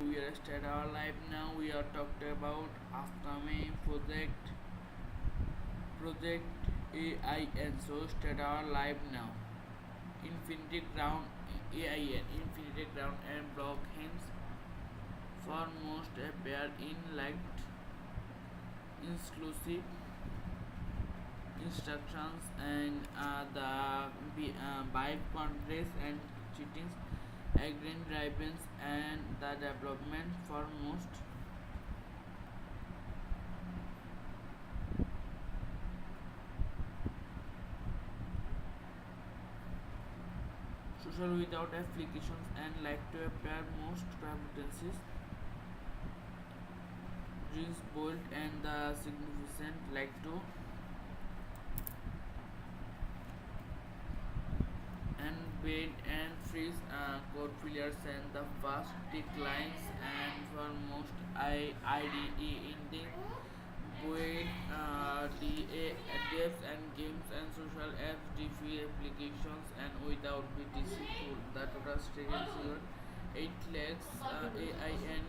we are start our live now. We are talking about upcoming project AIN. So start our live now. Infinity Ground AIN Infinity Ground and block hence for most appear in light exclusive instructions and the byte contracts and cheatings agreement drivens and the development for most social without applications and like to appear most competencies dreams bold and the significant like to and bait and freeze code failures and the fast declines and for most IDE in the wait apps and games and social apps DeFi applications and without BTC tool the total staking zero 8 lakhs AIN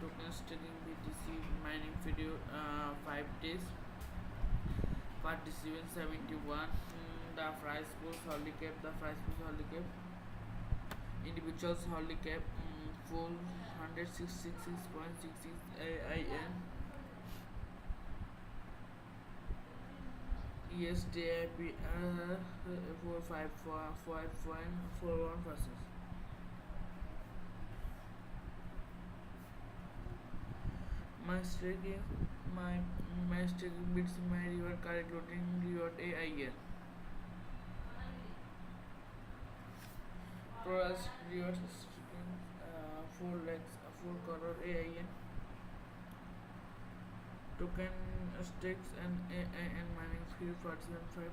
token staking BTC mining video 5 days participants 71 the price was holy cap the price was holy cap individuals holy cap 466.66 AIN ESDIP 454.41%. My staking beats my reward current loading reward AIN. Plus reward staking 4 lakhs 4 crore AIN. Token stakes and AIN mining speed 47.5.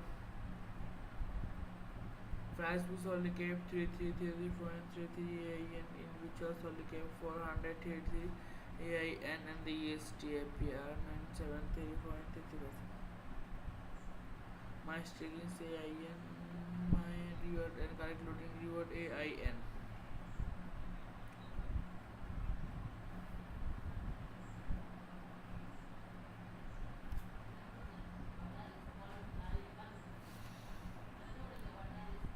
Price was only kept 3333.33 AIN individuals only kept 433 AIN and the ESTAPR 973.30%. My staking AIN, my reward and correct loading reward AIN.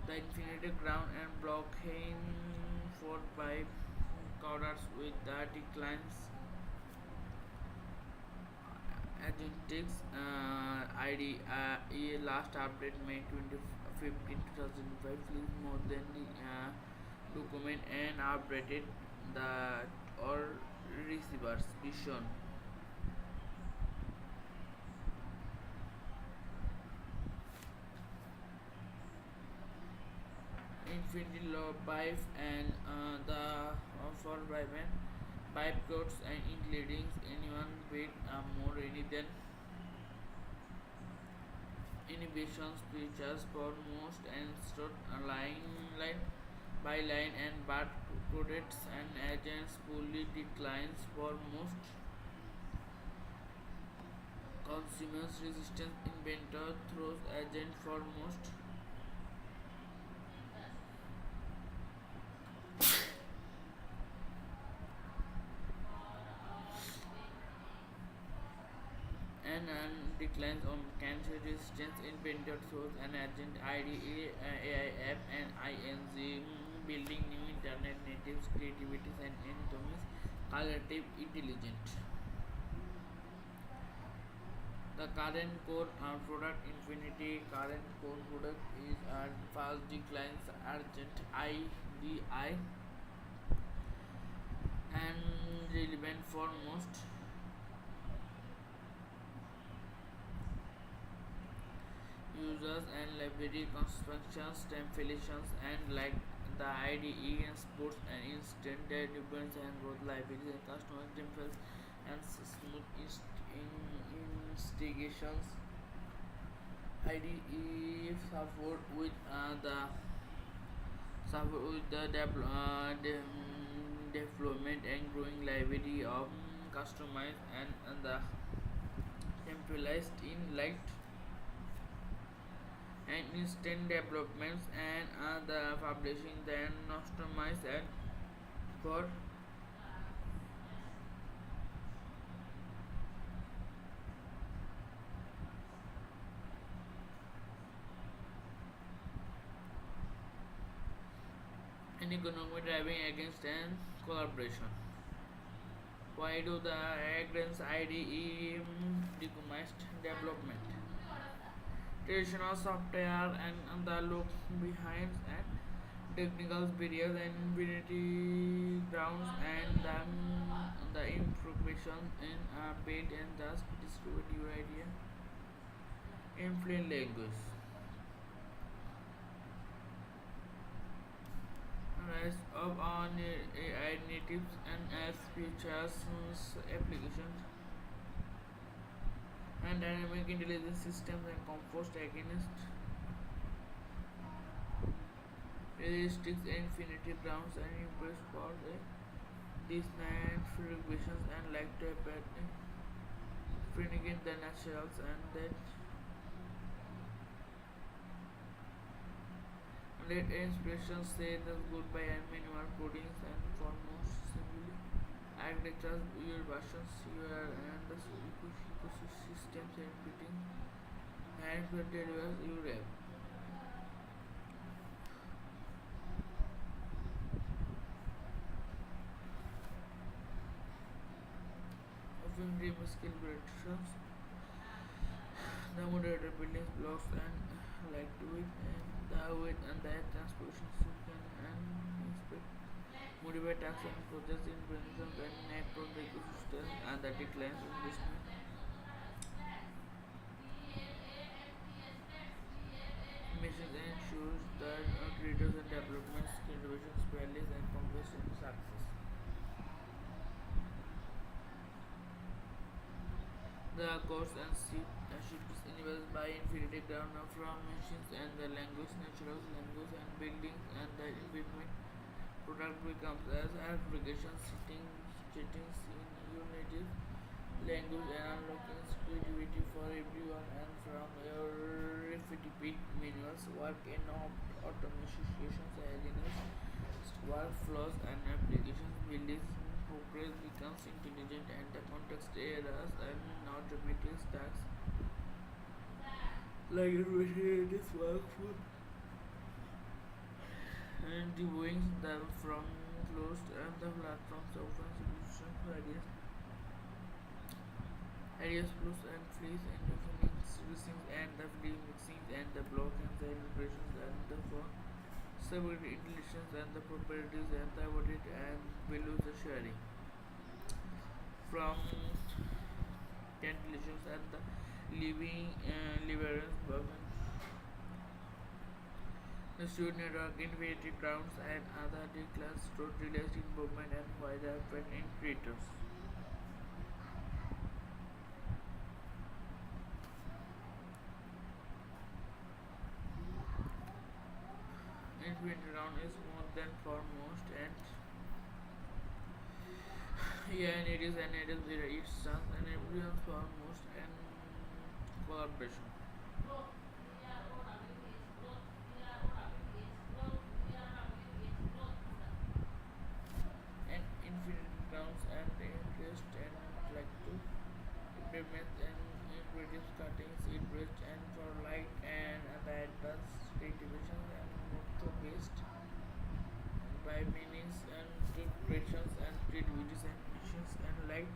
The infinity ground and blockchain for by coders with the declines agentics ID last update May 2015 2005 please more than the document and updated the or receivers vision infinity law pipe and the for pipe codes and including anyone with more any than inhibitions features for most and stored line by line and but products and agents fully declines for most consumers resistance inventor throws agent for most and declines on cancer resistance inventor source and agent ID AIF and ING building new internet natives creativity and entomies collective intelligent. The current core product Infinity current core product is fast declines urgent IDI and relevant for most users and library constructions, templations and like the IDE and sports and instant depends and both libraries and customer templates and smooth instigations. IDE support with the development and growing library of customized and the templates in light and instant developments and the publishing then optimized and for and economic driving against and collaboration. Why do the agents IDE decommissioned development? Traditional software and the look behind and technical barriers and infinity grounds and the imperfection in paint and thus distribute your idea in plain language. Rise of on AI natives and as features applications and dynamic intelligence systems and compost against realistic infinity grounds and impress for these nine regressions and like to appear in the naturals and that let inspirations say the goodbye and minimal codings and foremost simply architectures your versions you are and the ecosystems and fitting and created as you have. Often dream skill predictions, the moderator building blocks and like to it and the width and the transposition system and inspect motivate tasks and projects in presentation and macro the ecosystem and the declines in business missions ensures that creators and developments innovations values and completion success. The course and shift is enabled by infinity ground from machines and the language, natural language and buildings and the environment product becomes as application settings in unity language and unlocking creativity for everyone and from your repeat manuals work in automations against workflows and applications buildings progress becomes intelligent and the context areas and automatic tasks like this workflow and devoting them from closed and the platforms open solutions ideas plus and freeze and defining switching and the free mixing and the block and the operations and the for several intelligence and the properties and the audit and values the sharing from intelligence and the living liberance burden the student network infinity grounds and other declares stored related involvement and why they happen in creators. Infinity ground is more than foremost and yeah and it is there its chance and everyone's foremost and collaboration. And infinite grounds and interest and like to implement and introduce cuttings it bridge and for light and the advanced activations and motto based by meanings and creations and creativities and machines and light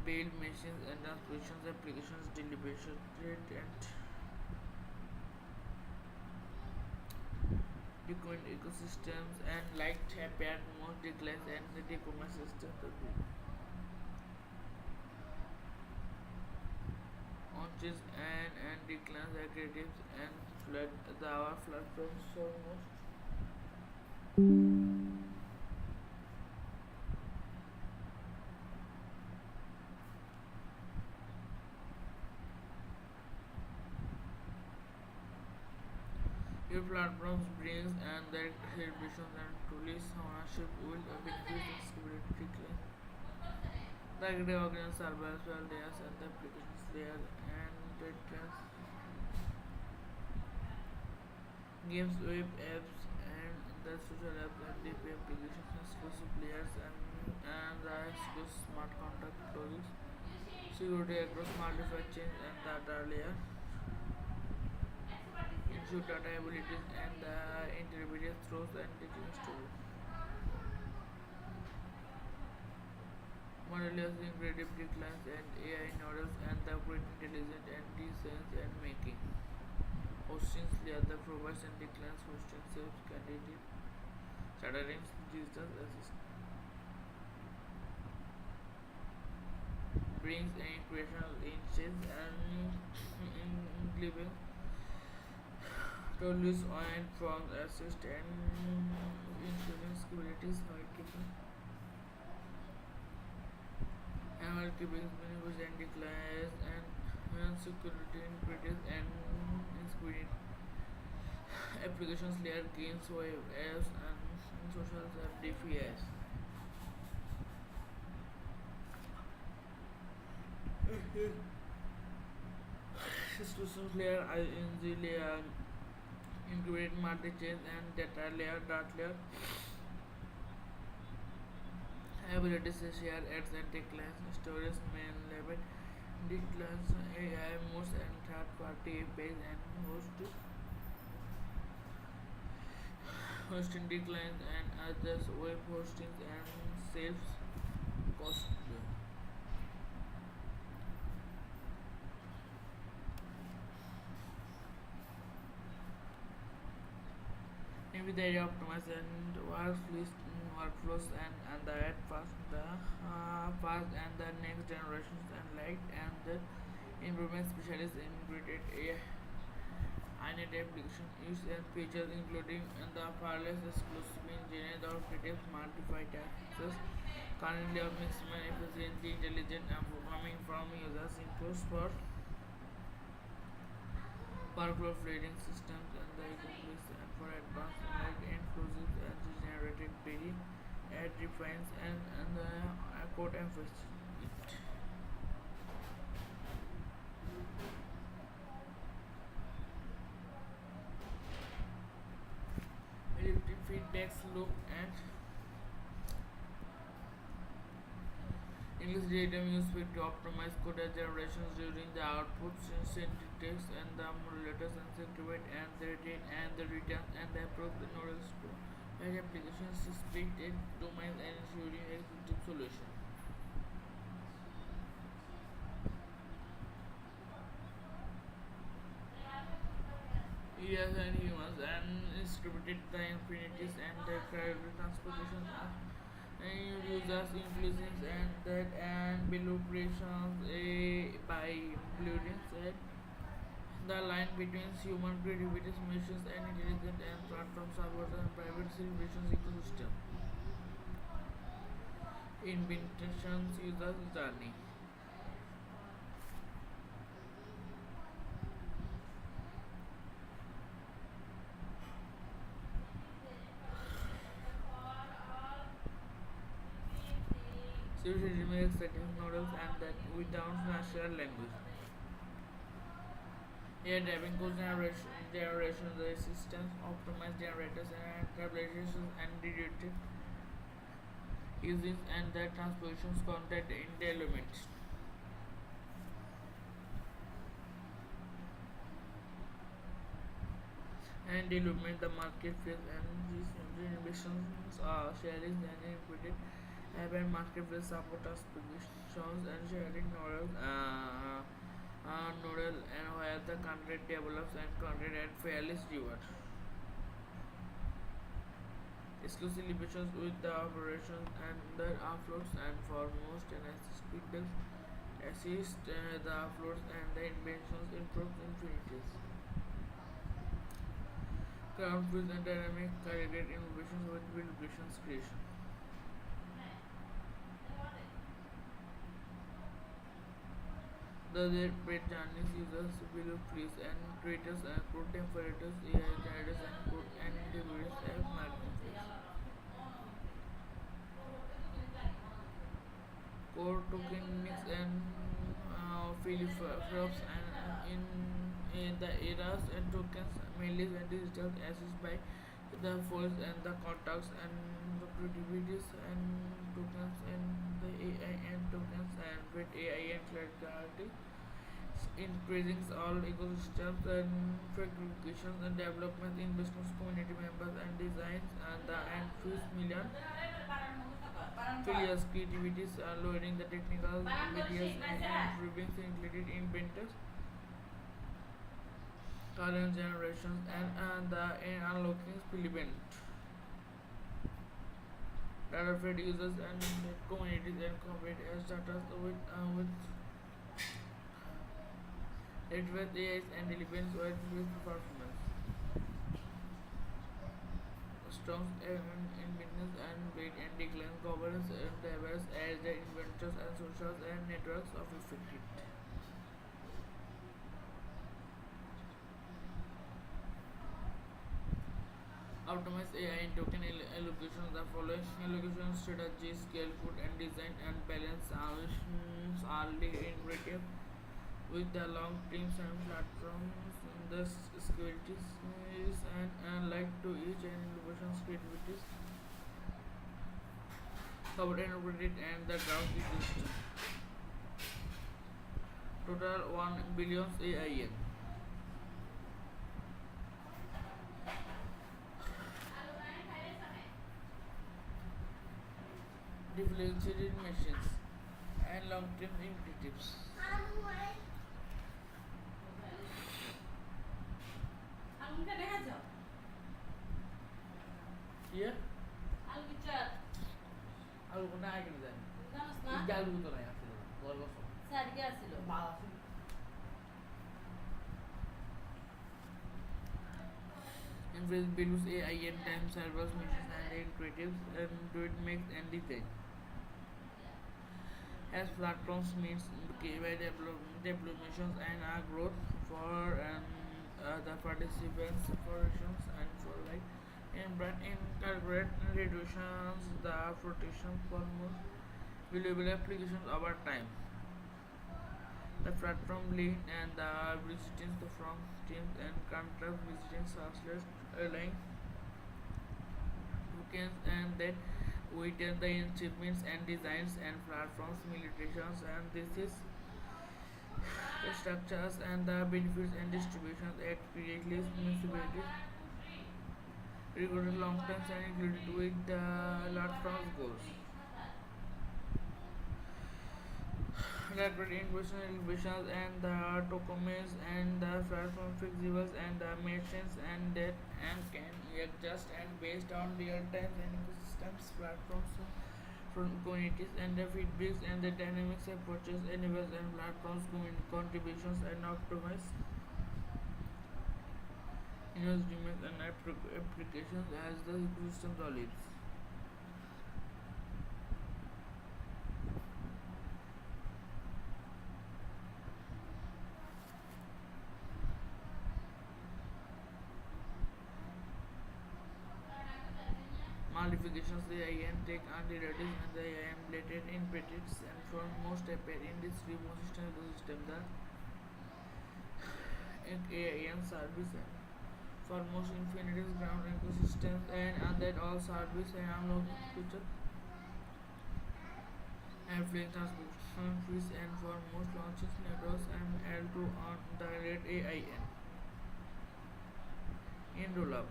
build machines and transmissions applications deliberation and document ecosystems and light appear most declines and the decommerce systems launches and declines aggregates and flood the our platforms so most your platforms brings and their celebrations and tools ownership will benefit in security the active organized server as well layers and the applications layer and the games web apps and the social apps and DP applications exclusive layers and the exclusive smart contract logics security across multiple chains and data layer ensure data abilities and the intermediate throws and teaching stories. Model creative declines and AI models and the great intelligence and designs and making. Hosting layer the provides and declines hosting self candidate stuttering digital assist brings an creational instance and living tools and from assist and insurance securities housekeeping and housekeeping benefits and declines and security increases and insecurity applications layer gains web apps and social app DPS. Solutions layer ING layer integrate multi-chain and data layer dot layer abilities to share ads and declines storage main level declines AI modes and third party APIs and hosting declines and others web hosting and saves cost. Maybe they optimize and workflows and the add fast and the next generations and light and the improvement specialists integrated AI and application use and features including the wireless exclusive engineered or creative multiplied access currently of maximum efficiency intelligent and programming from users improves for workflow trading systems and the economics and for advanced light inclusive and generated very ad refines and the code emphasis it. Predictive feedbacks look at English data used to optimize code generations during the output syntax and the modulators and circuit and the retain and the returns and the approach the nodal store. Where applications split in domains and ensuring executive solution. Yes, and humans and distributed the infinities and the priority transportation and users influences and that and below creations by buildings and the line between human creativity machines and intelligent and platform servers and private celebrations ecosystem invitations users journey. Solution remains settings models and that without natural language. Here driving code generation the systems optimized generators and tabulations and directed using and the transpositions content in the elements. And development the marketplace and these innovations are sharing and included and marketplace support applications and sharing nodal and where the content develops and content and fairly reward. Exclusive limitations with the operations and the uploads and for most and assist people assist the uploads and the inventions improves infinities. Ground and dynamic calibrate innovations with applications creation. The paid journeys users will please and creators and code temperatures, AI generators and code and intermediates as marketplace. Core token mix and Philips and in the eras and tokens mainly and digital assist by the voice and the contacts and the creativities and tokens and the AI and tokens and with AI and clarity increasing all ecosystems and verifications and development in business community members and designs and the and 5 million failures creativities are lowering the technical barriers and improving included inventors current generations and the in unlocking filament data fed users and communities and corporate as data with advanced AIs and relevance with performance. Strong in business and weight and decline governance and diverse as the inventors and social and networks of effective. Optimize AI and token allocation. The following allocation strategies, scale, food and design and balance are integrative with the long teams and platforms. The securities and like to each and innovations creativities covered and operated and the ground ecosystem. Total 1 billion AIN. Differentiated machines and long-term imperatives. Here, আলু কোনটা আগে জানি জানোস না এই আলু তো নাই আসলে বল বস স্যার কি আসিল ভালো আছে Embrace Belu's AI and time servers missions and creatives and do it mix and design. As platforms means by deployments and our growth for the participants operations and for like and brand integrate reductions the protection for most valuable applications over time. The platform lead and the visitors from teams and contract visiting translate align tokens and then we test the achievements and designs and platforms limitations and this is the structures and the benefits and distributions at creatively municipalities recorded long terms and included with the platform's goals. Rapid innovations and the tokenomics and the platform flexibles and the machines and that and can adjust and based on real time and ecosystems platforms from communities and the feedbacks and the dynamics approaches enables and platforms contributions and optimize investments and applications as the ecosystem develops. Modifications the AIN take antibiotics and the AIN related imperatives and for most appear in this remote system ecosystem the AIN service and for most infinities ground ecosystems and that all service and unlocking future and fleet transportation fees and for most launches networks and L2 on the rate AIN in rollup.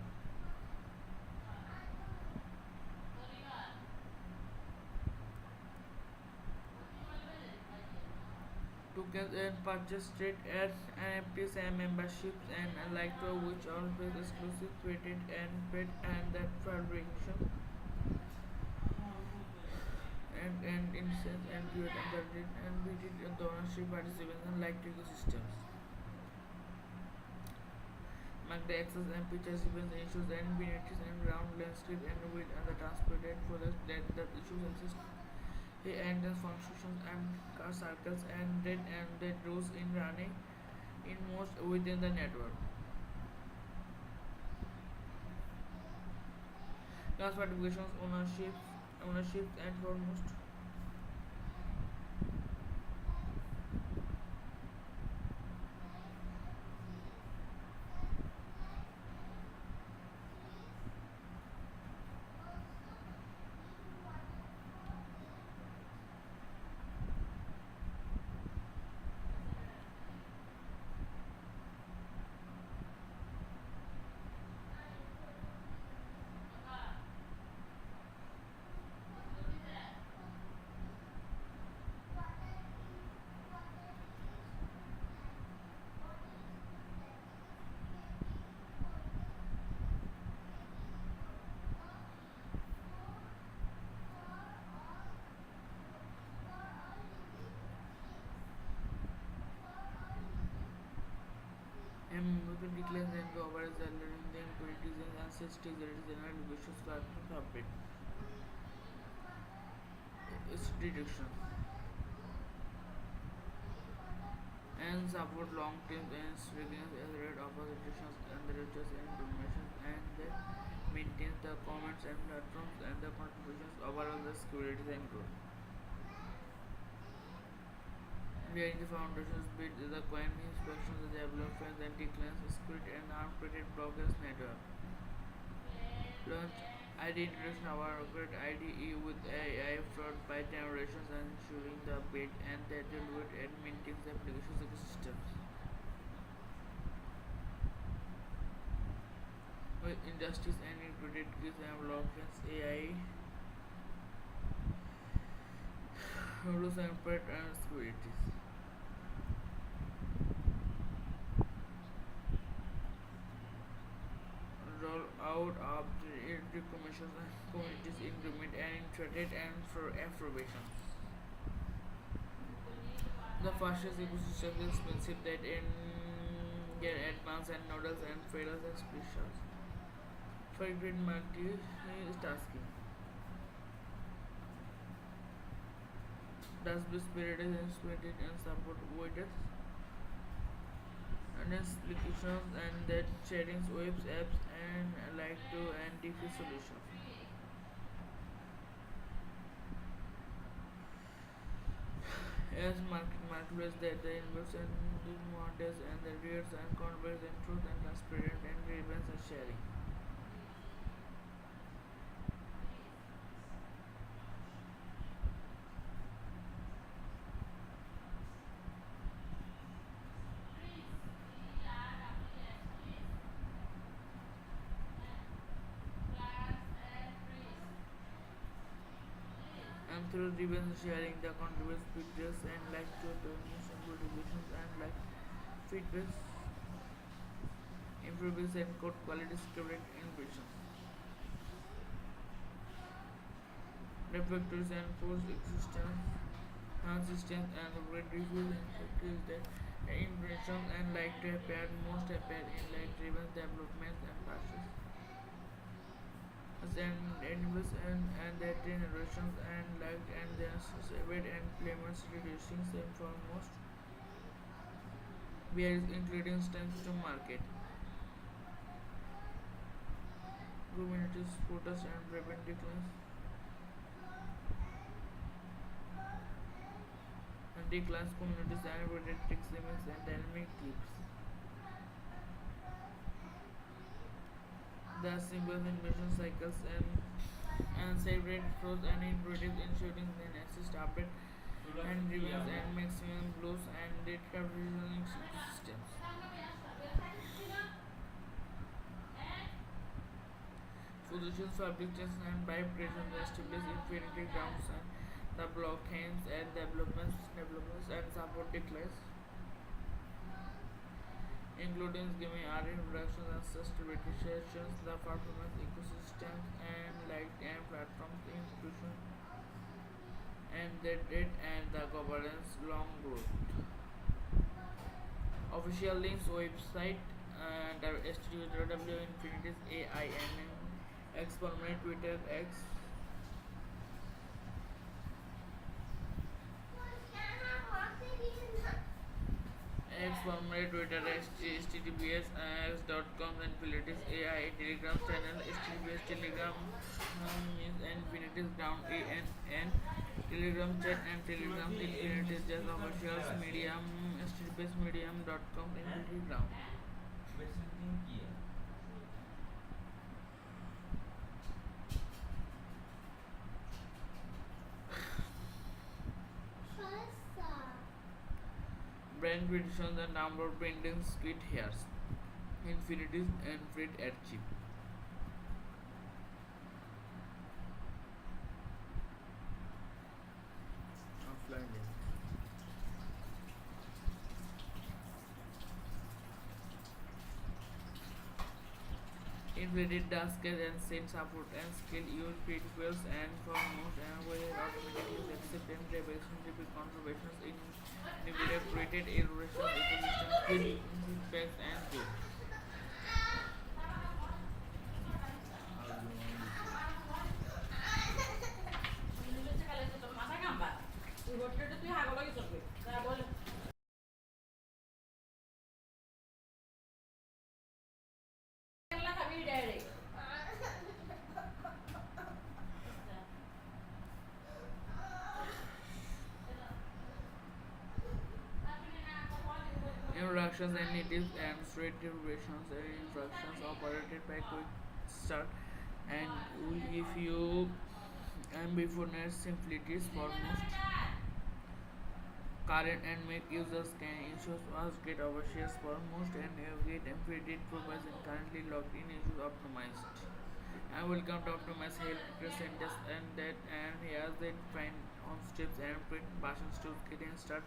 Tokens and purchase straight as NFTs and memberships and like to which always exclusive created and paid and that fabrication and instance and create and created the ownership participants and like ecosystems. Mark the access and pictures events issues and benefits and ground landscape and with and the transported for that issues exist. He enters functions and car circles and that rules in running in most within the network. Class certifications, ownership and foremost. Weapon declines and covers the learning them politics and ancestry general education platform update. Its detection and support long term and strengthens as rate of operations and the research and information and that maintains the comments and platforms and the contributions overall the security and growth. Behind the foundations built the coin inspections, the developments and declines, security and armed blockers network. Launched ID introduction of our great IDE with AI fraud by generations and ensuring the bait and that delivered and maintains the applications ecosystems. With industries and included gives developments AI rules and pattern securities. Roll out of the commissions and communities increment and intricate and for appropriations. The fastest ecosystem is expensive that in get advanced and noodles and failures and specials. For great multitasking. Thus be spirited and spirited and support waiters and applications and that sharing webs apps and like to and DP solutions. As marketplace that the invest and the models and the rates and converse and truth and transparent and relevance and sharing. And through relevance sharing the contributes pictures and like to donations motivations and like feedbacks improves and code quality security innovations. Reflectors and post existence consistent and reduces and increase the impressions and like to appear most appear in like driven developments and process. And animals and their generations and like and their surveyed and claimants reducing them for most bears including stems to market. Communities, protest and prevent declines and declines communities and protect limits and dynamic clips. The simple innovation cycles and separate flows and intuitive ensuring an assist update and reviews and maximum flows and data provisioning systems. Solutions for applications and vibration establish infinity grounds and the blockchains and developments and support declares including giving our introductions and sustainability sessions, the performance ecosystems and like and platforms institution and the date and the governance long growth. Official links website and www infinities AIN X permanent Twitter X X permanent Twitter X https x.com infinities AI Telegram channel https Telegram is infinities ground ANN Telegram chat and Telegram infinities just officials medium https medium.com infinities ground. Brand prediction the number of paintings kit hairs infinities and freight at cheap. Offline link. Inflated taskers and set support and skill use criticals and foremost and whether automatic use accept and relationship contributions in created erosion ecosystems with feedbacks and good. Instructions and natives and straight derivations and instructions operated by quick start and will give you ambiguous simplicities for most current and make users can ensure was get overshares for most and navigate embedded profiles and currently logged in issues optimized. And welcome to optimize help presenters and that and here's the find on steps and print versions to get and start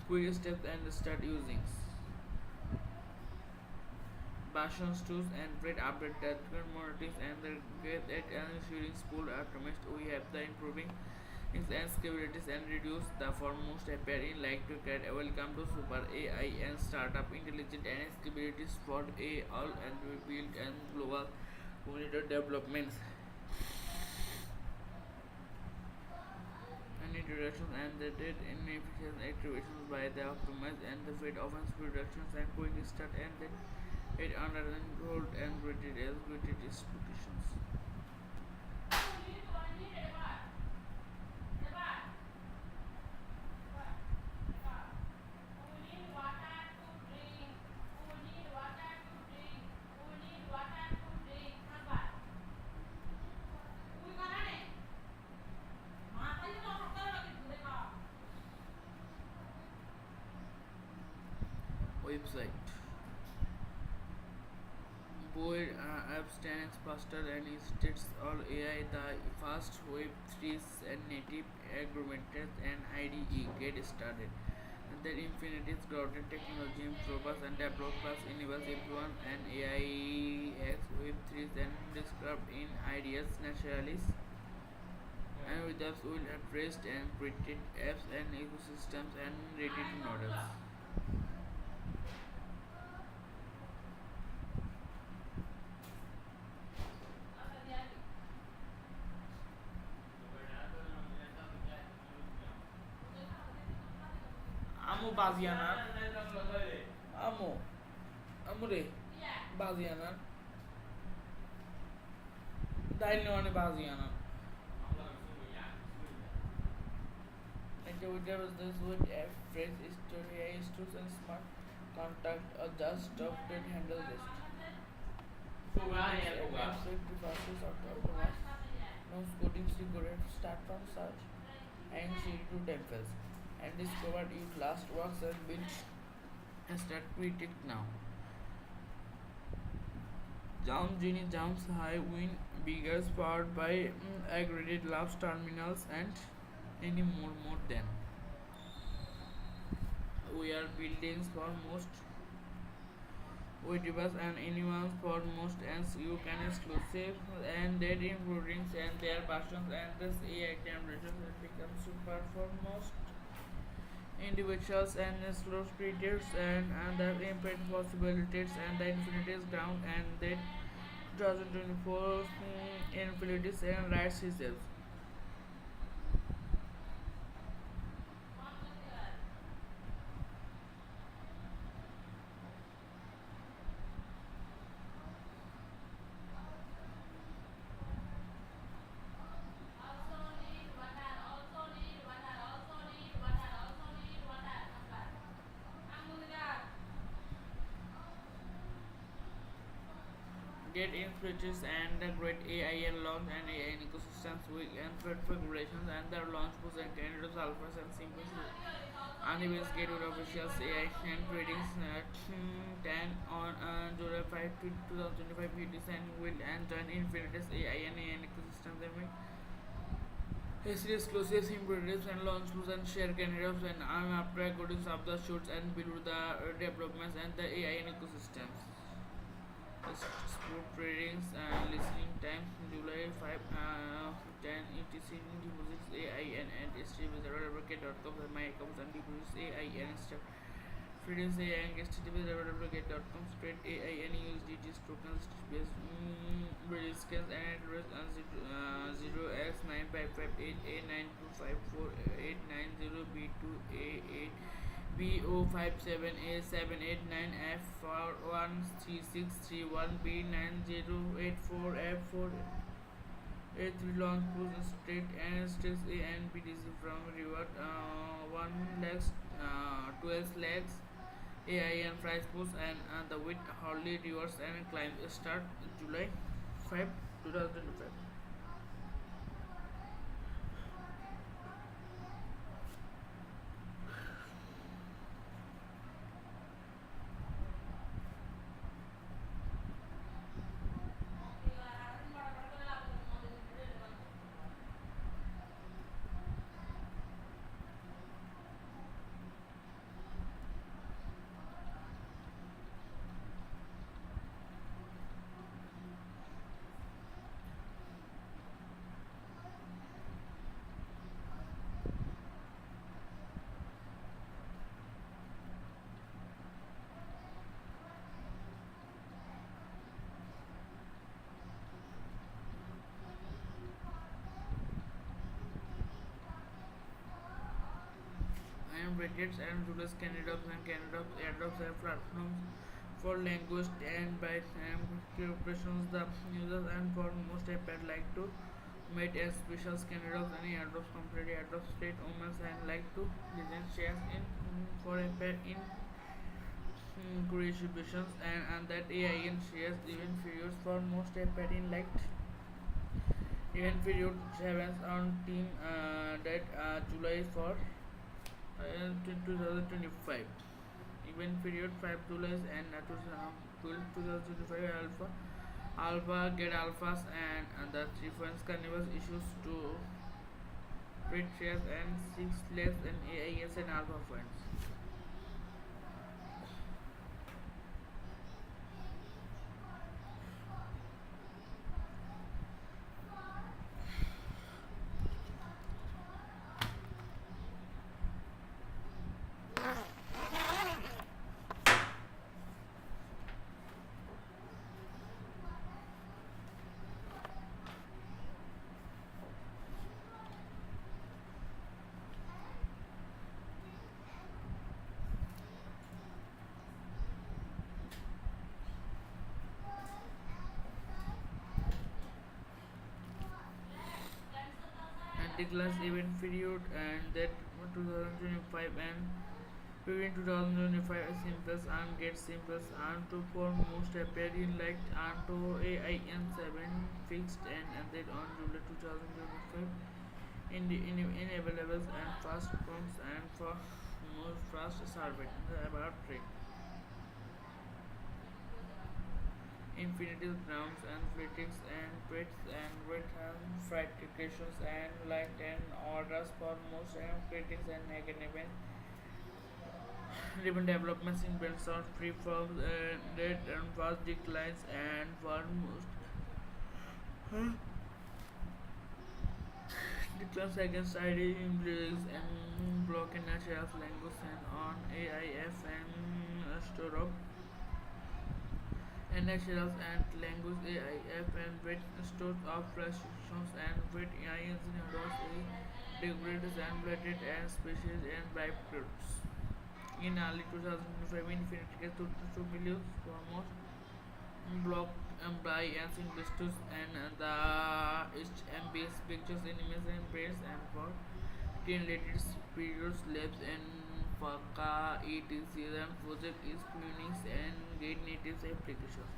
quick steps and start using versions tools and print update that monitors and the get at and ensuring school optimized we have the improving its and capabilities and reduce the foremost appear in like to get welcome to super AI and startup intelligent and capabilities for a all and we build and global community developments and introductions and the date inefficient activations by the optimized and the fate offense productions and quick start and then it under hold and rated as rated expectations. Website Boyd abstains faster and states all AI the fast web 3 and native augmented and IDE get started. And then infinities grounded technology improves and developers enables everyone and AI X web 3 and described in ideas naturally and with apps will address and printed apps and ecosystems and ready to models. Amo Bazianan. Amo. Amore. Bazianan. Dahil naman ni Bazianan. Intuitive is this with F phrase is to and smart contact or just stop and handle this. Devices are optimized. No coding secret start from search and see to temples and discovered if last works and built and start predict now. Jump Genie jumps high win bigger powered by aggregated labs terminals and any more than. We are buildings for most Witibus and animals for most and you can exclusive and their including and their versions and this AI generations will become super for most individuals and slow creatures and the impact possibilities and the infinities ground and then 2024 infinities and rights itself. Get influences and the great AI and launch and AI ecosystems with and regulations and their launch push and candidates alphas and simples Univers Gateway officials AI and tradings 10 on July 5 to 2025 beauties and will and join Infinity's AI and AI ecosystems and will history exclusives imperatives and launch push and share candidates and after recordings of the shoots and build the developments and the AI and ecosystems. Sport tradings listening time July 5 10 etc deposits AIN and STB0.com and my accounts and deposits AIN stuff tradings AIN STB0.com straight AIN USDT token based British scans and address 0x95588925489 B057A7899F13631B9084F4 A3 Launchpool State and States A and BTC from reward 1 lakhs 12 lakhs AIN price push and the with Harley reverse and climb start July 5, 2025. I am Reddit and Julius Candydrop and Candydrop airdrops are platforms for language and by corporations the users and for most iPad like to make a special Candydrops and airdrops completely airdrops state owners and like to design shares in for iPad in contributions and that AIN shares even periods for most iPad in like even period 7 on team that July for 2025. Event period 5 July and 2025 alpha get alphas and the three funds carnivals issues to trade shares and 6 less and AIS and alpha funds. And declares event period and that 2025 and between 2025 simples and get simples and to for most appear in like and to AIN 7 fixed and then on July 2025 in available and fast pumps and for more fast survey about trade infinitive grounds and critics and pits and with fractications and light and orders for most critics and negative driven developments in builds on free forms and dead and fast declines and for most declines against ID in and block in natural language and on AIF and store of and naturals and language AIF and with stores of restrictions and with AINs in those degraded and related and species and byproducts. In early 2005, Infinity gets to 2 million for most block by ancient investors and the HMBS pictures in images and pairs and for 10 latest periods labs and Faka ETC and project is Unix and Gate native applications.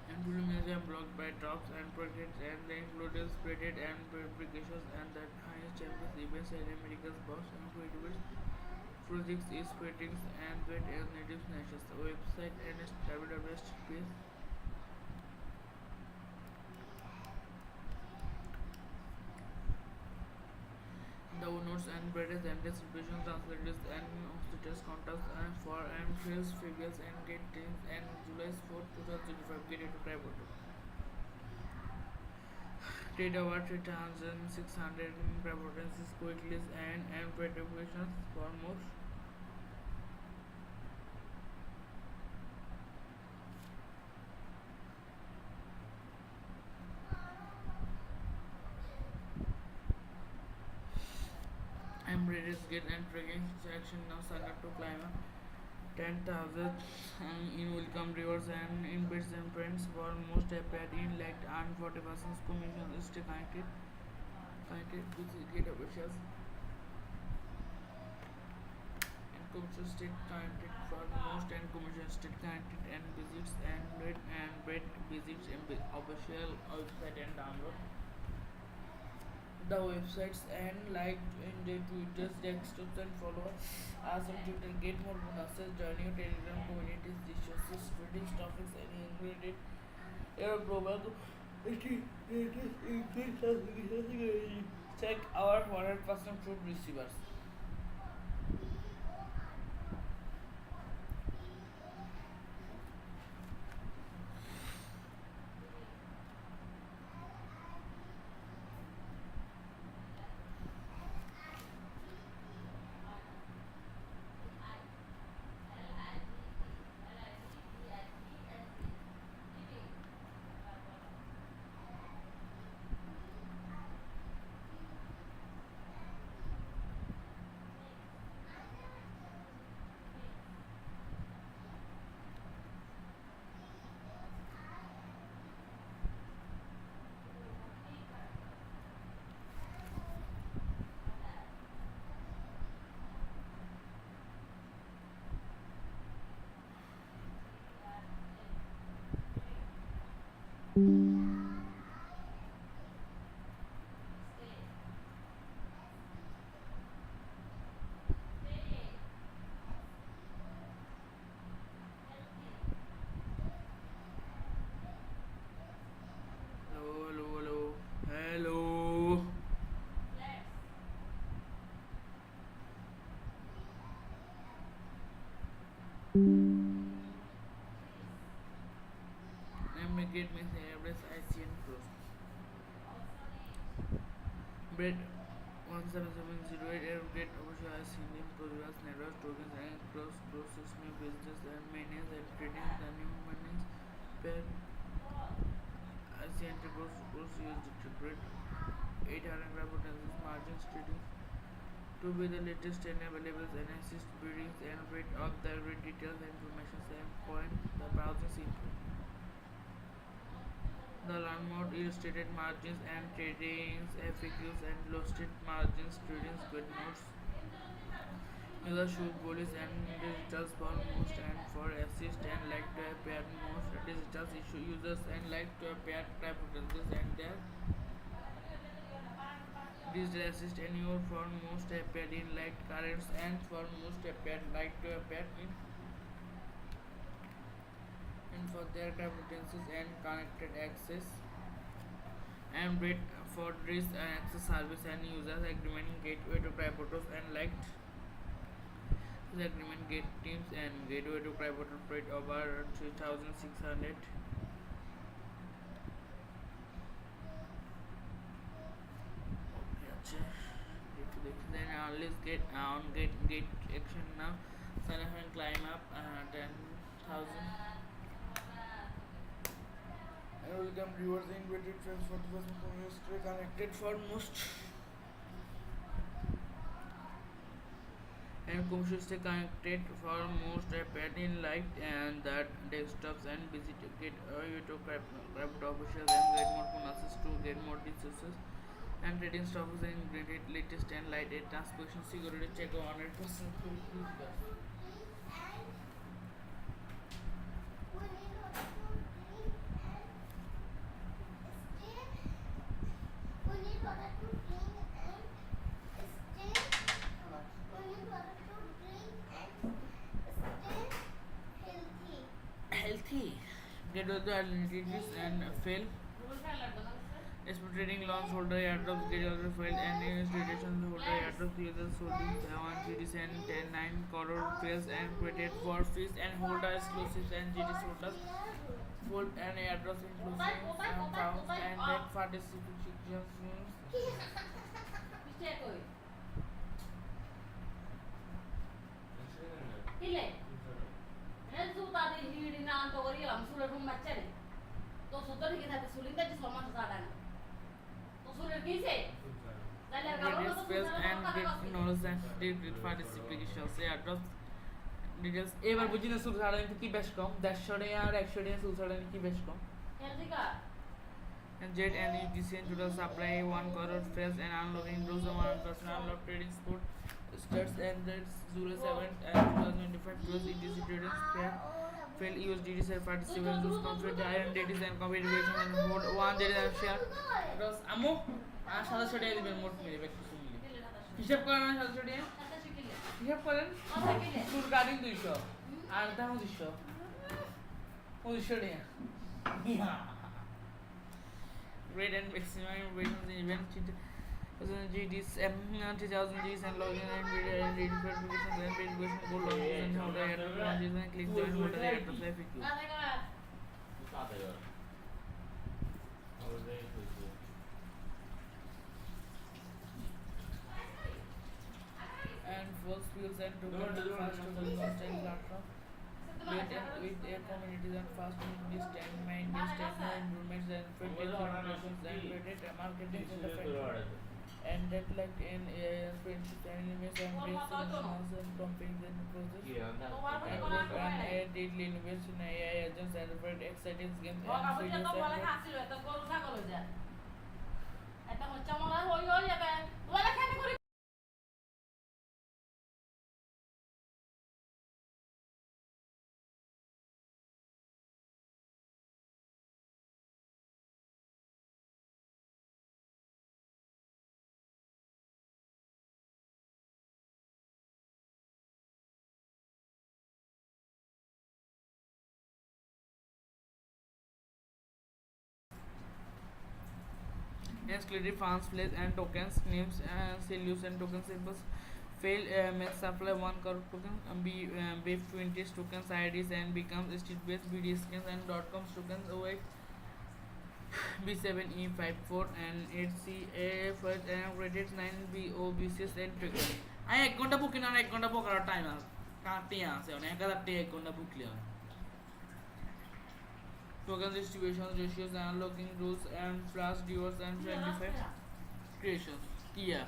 And Blue Museum blocked by drops and projects and they included spreaded and publications and that highest champions events and America's box and creatives projects is ratings and wet as native nations website and www.https the notes and British and distribution translators and status contacts and for and sales figures and get things and July 4, 2025 get into private. Trade over 3,600 preferences quickly and predictions for most. And British Gate and trekking section now sign up to climb up 10,000 in welcome rivers and in bits and prints for most appeared in like and 40% commission is still connected with the gate officials and commission state connected for most and commission state connected and visits and bread visits and official website and download the websites and like in the Twitter's desktops and follow us on Twitter. Get more bonuses, join your Telegram communities, discusses, trading topics, and included your global check our 100% fruit receivers. Hello, hello, hello, hello. Navigate means address ICN Plus. Bread 17708 aggregate official ICN Plus network tokens and cross processing business and manage and trading the new manage pair ICN cross USD bread 800 gram potential margins trading to be the latest and available and assist biddings and rate of the rate details and information and coin the browsing info. The learn more illustrated margins and tradings, FAQs and listed margins, tradings, good notes. User should bullish and digitals for most and for assist and like to appear most digitals issue users and like to appear preferences and their digital assist and your for most appear in like currents and for most appear like to appear in for their preferences and connected access and wait for this access service and users agreement gateway to private and liked the agreement gate teams and gateway to private rate over 3600 then let's get on get action now sign up and climb up 10,000 and welcome viewers invited friends for the stay connected for most and computer stay connected for most appeared in light and that desktops and visit get YouTube crypto officials and get more bonuses to get more resources and trading stocks and graded latest and lighted transmission security check 100% healthy get all the alternatives and fail trading loans holder airdrops get other failed and institutions holder airdrops users holding 7 GDs and 9 crore fails and created for fees and holder exclusives and GDs holders hold and airdrops inclusive accounts and that participations Greatest fails and great knowledge and great participations airdrops details এবার বুঝি না সুদ ছাড়া কি বেশ কম 150 আর 100 টাকা সুদ ছাড়া কি বেশ কম and jet and UGCN total supply 1 crore fails and unlocking rules of 1% unlock trading sport starts and that's 07 and 2025 close ETC trading fair fail USDT share participants whose conflict iron dates and competition and hold 1 daily and share because আমো আর 700 টাকা দিবেন মোট মিলে একটু শুনলি হিসাব করেন না 700 টাকা হিসাব করেন তোর গাড়ি 200 আর দাম 200 টাকা Rate and maximum innovations in event 2000 GDs, 3000 Gs and login and video and reading verifications and verification goal logins and how to add launches and click join how to add the FAQ. And false fuels and tokens and fast tokens on stand platform. With their communities and fast moving stand mind enrollments and fintech operations and credit marketing in the fintech and that like in friendship and invest and base solutions and companies and process and work and daily invest in AI agents and very exciting games and videos and exclusive funds place and tokens names values and token symbols fail may supply 1 crore token BIF 20 tokens IDs and becomes state based BD skins and .coms tokens OX B7E54 and 8CA and rated 9BOBCS and tokens I 1 ঘন্টা বুক না 1 ঘন্টা বুক করার time আছে কাটিয়া আছে অনেক 1000 টাকা 1 ঘন্টা বুকলে token distribution ratios unlocking rules and flash duos and 25 creations yeah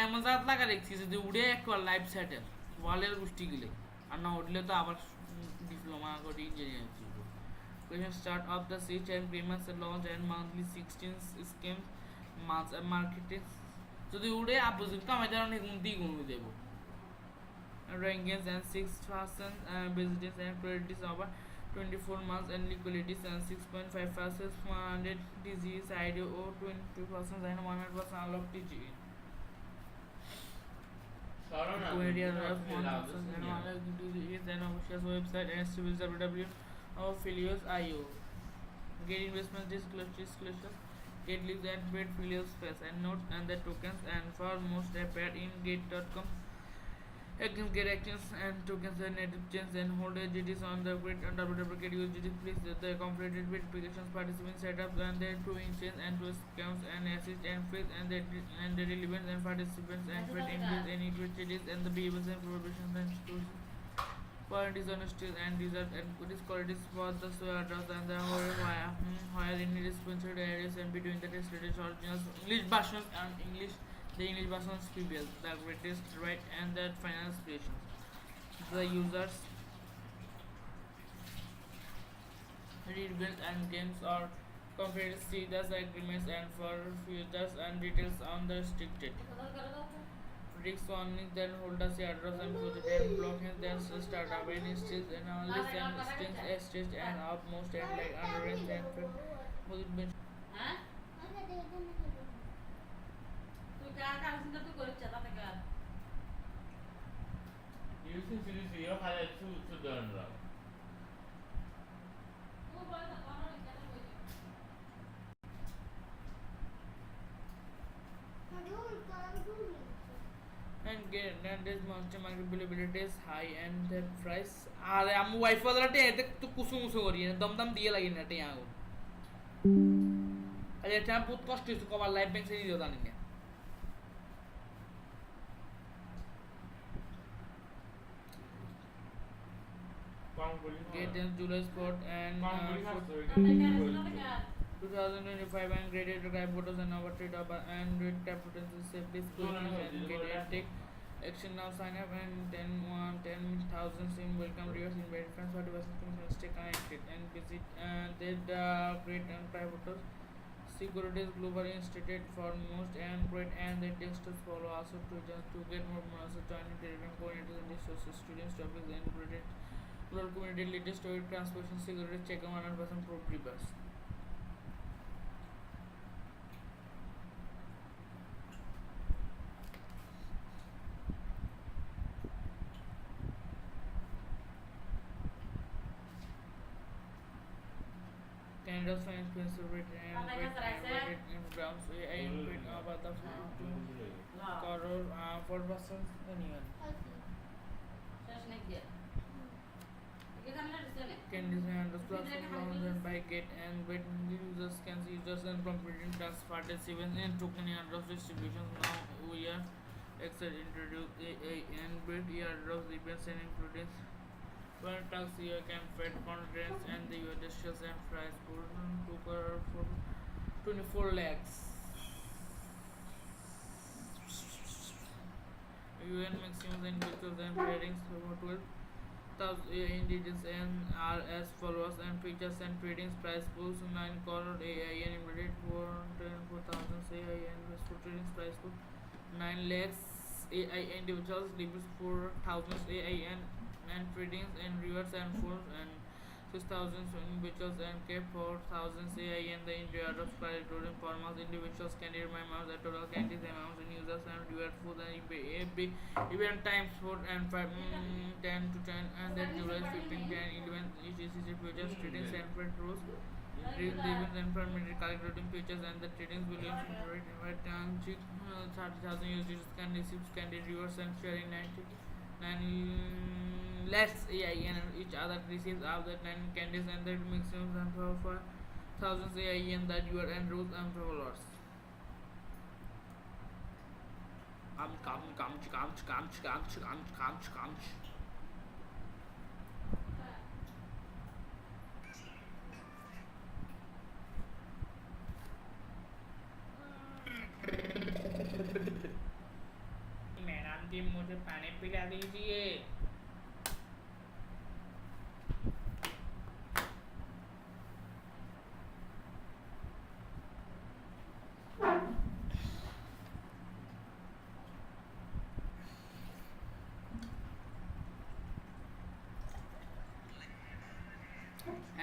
এমন জাত লাগা দেখছি যদি উড়ে একবার লাইভ সেটেল ওয়ালের গোষ্ঠী গেলে আর না উঠলে তো আবার ডিপ্লোমা করে ইঞ্জিনিয়ারিং করব question start of the siege and payments launch and monthly 16 schemes months and marketing যদি উড়ে আপনি কামাইতে অনেক দ্বিগুণ দেব rankings and 6% business and credit over 24 months and liquidities and 6.5% 100 disease IDO 22% and 100% unlock TGE. Area of 1% and unlock TGE and official website and www.filios.io. Get investment disclosure, get leads and paid filios space and notes and the tokens and for most appear in gate.com. Against get actions and tokens and native chains and hold GDs on the grid and www.get USDT please the completed verifications participants setups and their two chains and two accounts and assist and faith and the relevant and participants and fit in with any GDs and the behaviors and prohibitions and institutions for dishonesty and desert and disqualities for the address and the where any responsive areas and between the text originals English versions and the English versions previous, the greatest right and the final expressions. The users read build and games or compare see the agreements and for futures and details on the restricted. Risk warning then holders address and project and blocking then start up any stills and only and strings stitched and upmost and like under and Using series here, I had to learn. and get and this monster marketability is high and the price are am wife वाला टे ते तो कुसुम कुसुम हो रही है दम दम दिए लगी ना टे यहाँ को अरे टाइम बहुत कॉस्ट है इसको वाला लाइफ बैंक से नहीं देता नहीं है get in July spot and 2025 and graded drive photos and our trade up and read capitals safely school and get take action now sign up and 10,000 sim welcome reviewers in very friends for devices commission stay connected and visit the great and drive photos security is global institute for most and great and the text to follow also to get more also join the telegram coordinators and resources students topics and graded rural community latest story transportation security check 100% pro previous Canada's finance principal and grounds AIN bid about the 52 crore for persons anyone. Candidates and the platforms and by Gate and Bit users can see users and completing tasks participants in token airdrop distributions. Now we are excited introduce AIN Bit airdrop events and including one tax year can fed conference and the USDs and price pool took for 24 lakhs. UN maximum individuals and pairings over 12,000 individuals and are as follows and features and tradings price pools 9 crore AIN embedded 4,000 AIN for tradings price pool 9 lakhs AIN individuals limits 4,000 AIN and tradings and rewards and funds and 6,000 individuals and kept 4,000 AIN the India of including farmers individuals can remind the total candies amounts and users and reward food and every event times 4 and 5 10 to 10 and then July 15 10 11 each is futures trading separate rules during the events and permitted calculating features and the trading volumes invite 30,000 users can receive candy rewards and sharing 9 less AIN each other receives of the 9 candies and the maximum and for thousands AIN that you are and rules and followers. Come. Madam ji मुझे पानी पिला दीजिए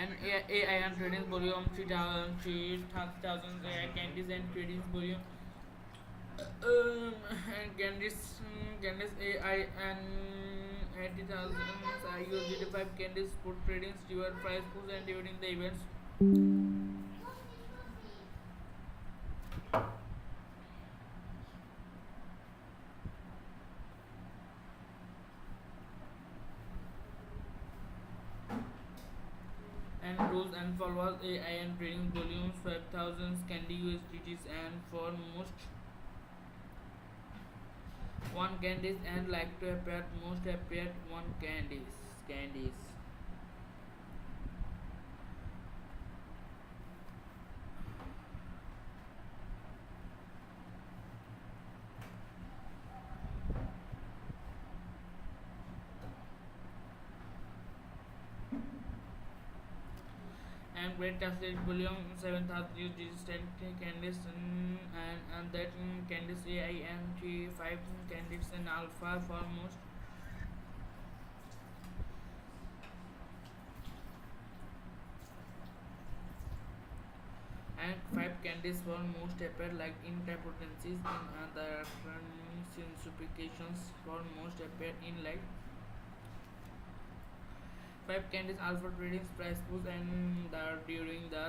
and AIN trading volume 3,000 AI candies and trading volume and candies AI and 80,000 I use 5 candies for trading steward price pools and during the events and rules and followers AIN trading volumes 5,000 candy USDTs and for most one candies and like to appear most appeared one candies and great tested volume 7,000 USDTs 10 candies and that candies AIN 5 candies and alpha for most and 5 candies for most appear like interpotencies in other simplifications for most appear in like 5 candies alpha trading price pools and the during the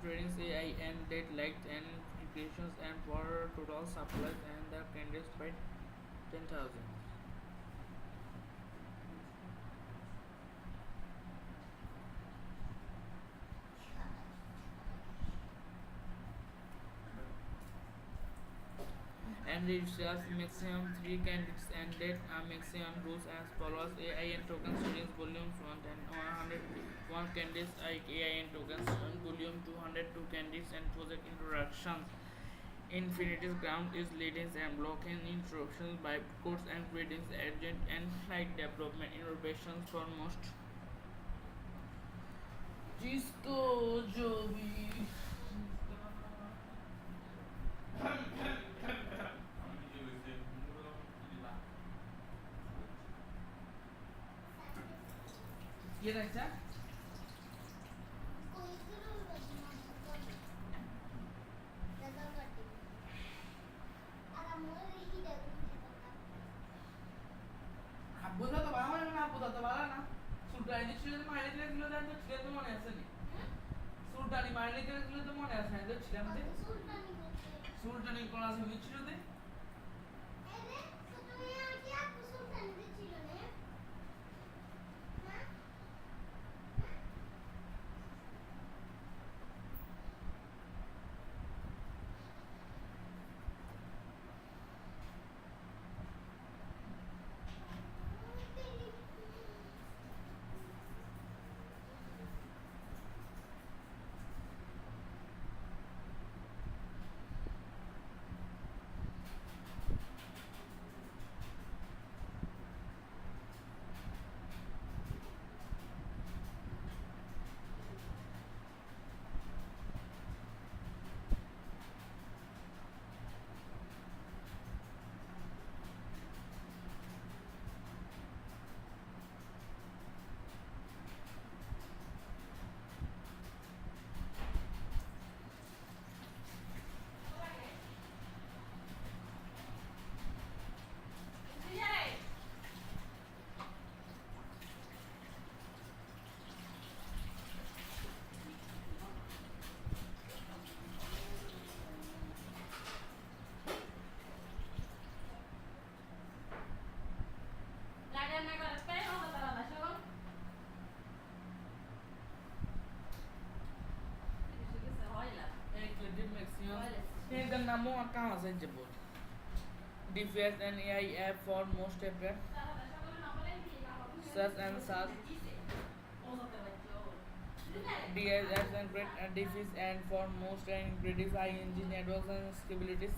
tradings AIN date liked and preparations and for total supplies and the candies by 10,000. And it sells maximum 3 candidates and that maximum rules as follows: AIN tokens students volume 1 and 101 candidates like AIN tokens volume 202 candidates and project introductions. Infinity's ground is leadings and blocking interruptions by codes and greetings agent and site development innovations for most. जिसको जो भी ये रहता Abuza to bala na abuza to bala na Sultani chile mane dire gilo dan to chile to mone ase ni Sultani mane dire gilo to mone ase na to chile mate Sultani কোন আছে বুঝছিল তে আরে তো তুমি আর কি আপু সুলতানি দিছিল না হ্যাঁ Namo account as a DFS and AI app for most apps such and such DSS and great DFS and for most and credits ING networks and stabilities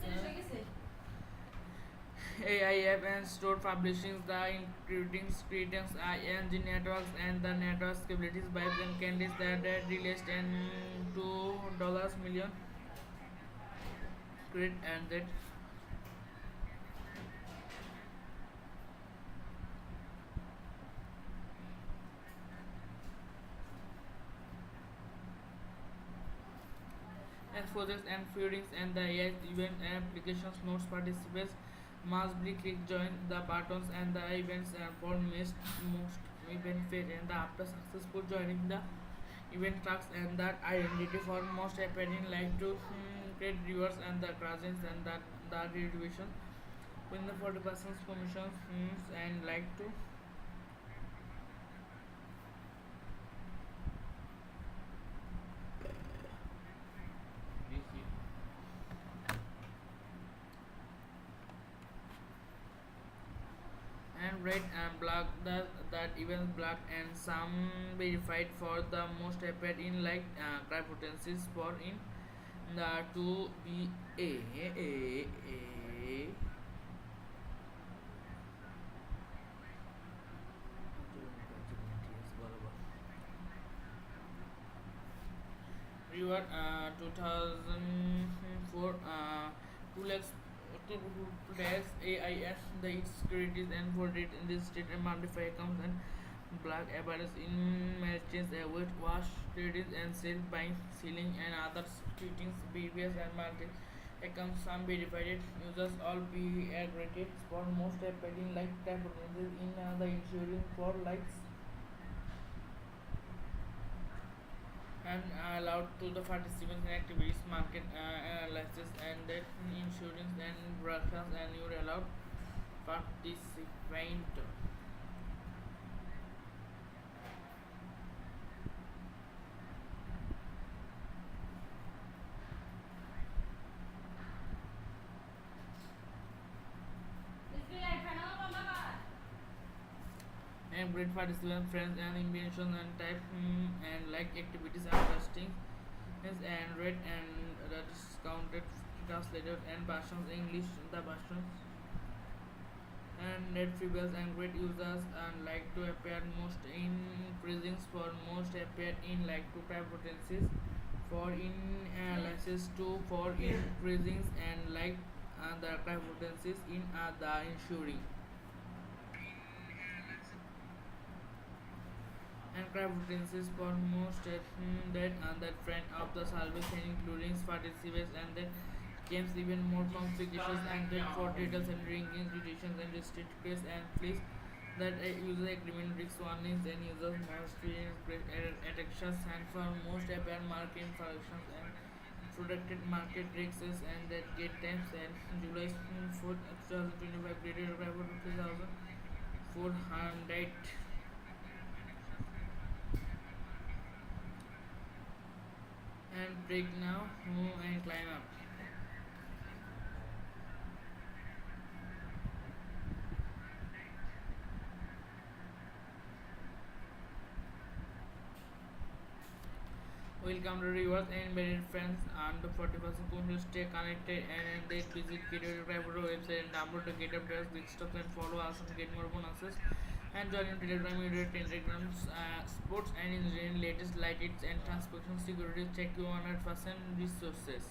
AI app and stored publishing the including greetings ING networks and the network stabilities by the candidates that are released and $2 million credit and that exposures and feedings and the AI event applications notes participants must be click join the buttons and the events for most event phase and the after successful joining the event tracks and that identity for most happening like to create rewards and the cousins and that the distribution win the 40% commissions and like to and red and black that even black and some verified for the most appeared in like cryptocurrencies for in the to be a reward 2004 2 lakhs to plus AIS the securities and for it in this state and modify accounts and black apparatus in merchants with wash tradings and sales buying selling and other cheatings previous and market accounts some verified users all be aggregated for most happening like type of in the insurance for likes and allowed to the participants in activities market analysis and that insurance and broadcast and you're allowed participant. And great participants, friends, and inventions and type and like activities are testing and read and the discounted translated and versions English the versions and net freewares and great users and like to appear most increasing for most appear in like to type potencies for in analysis to for increasing and like the type potencies in the ensuring and craft utensils for most that and that friend of the service and including participants and that games even more complications and then for details and drinking situations and restrictions and please that a user agreement risks warnings and users must experience great attractions and for most apparent market infractions and protected market risks and that gate times and July 4th 2025 graded about 2400 and break now, move and climb up. Welcome to rewards and embedded friends and the 40% course stay connected and then visit GateLive website and download the GateUp desktops and follow us and get more bonuses and join in Telegram, sports and engineering latest lights and transportation security check 100% resources.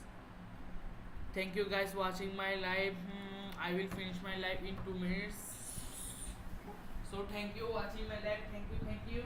Thank you guys watching my live. I will finish my live in 2 minutes. So thank you watching my live. Thank you.